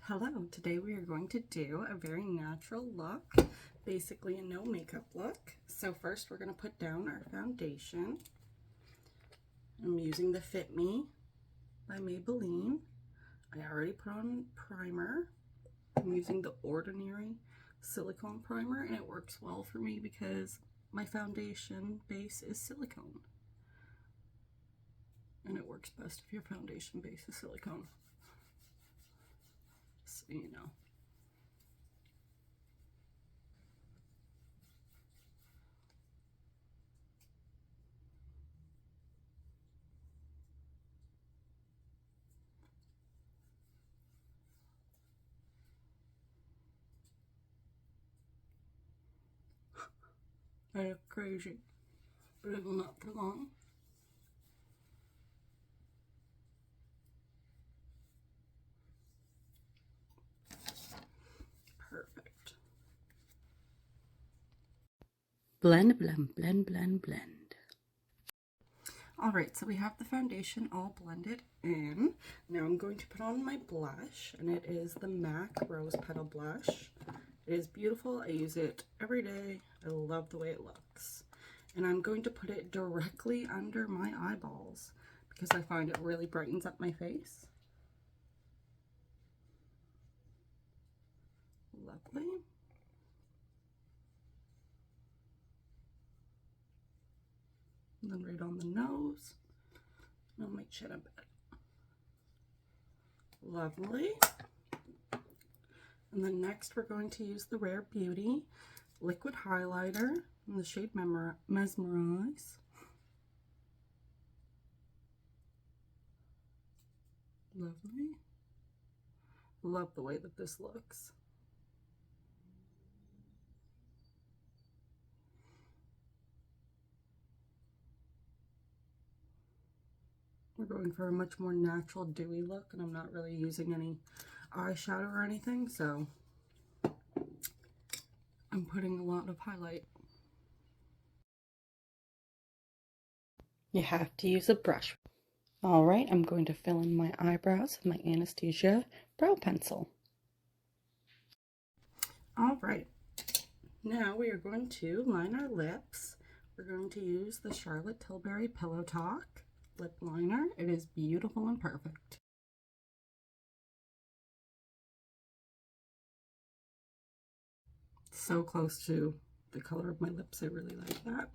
Hello, today we are going to do a very natural look, basically a no makeup look. So first we're going to put down our foundation. I'm using the Fit Me by Maybelline. I already put on primer. I'm using the Ordinary silicone primer and it works well for me because my foundation base is silicone. And it works best if your foundation base is silicone. So you know. I look crazy, but it will not for long. Perfect. Blend, blend, blend, blend, blend. Alright, so we have the foundation all blended in. Now I'm going to put on my blush, and it is the MAC Rose Petal Blush. It is beautiful. I use it every day. I love the way it looks. And I'm going to put it directly under my eyeballs because I find it really brightens up my face. Lovely. And then right on the nose, and on my chin a bit. Lovely. And then next we're going to use the Rare Beauty liquid highlighter in the shade Mesmerize. Lovely. Love the way that this looks. We're going for a much more natural dewy look, and I'm not really using any eyeshadow or anything, so I'm putting a lot of highlight. You have to use a brush. Alright, I'm going to fill in my eyebrows with my Anastasia brow pencil. Alright, now we are going to line our lips. We're going to use the Charlotte Tilbury Pillow Talk lip liner. It is beautiful and perfect. So close to the color of my lips. I really like that.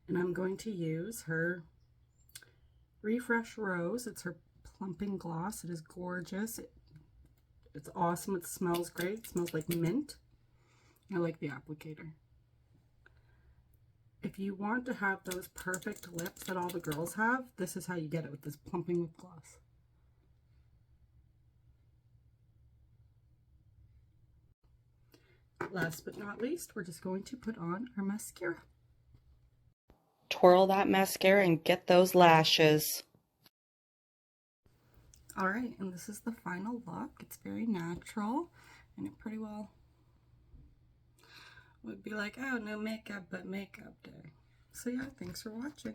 And I'm going to use her Refresh Rose. It's her plumping gloss. It is gorgeous. It's awesome. It smells great. It smells like mint. I like the applicator. If you want to have those perfect lips that all the girls have, this is how you get it, with this plumping lip gloss. Last but not least, we're just going to put on our mascara. Twirl that mascara and get those lashes. Alright, and this is the final look. It's very natural, and it pretty well would be like, oh, no makeup, but makeup day. So yeah, thanks for watching.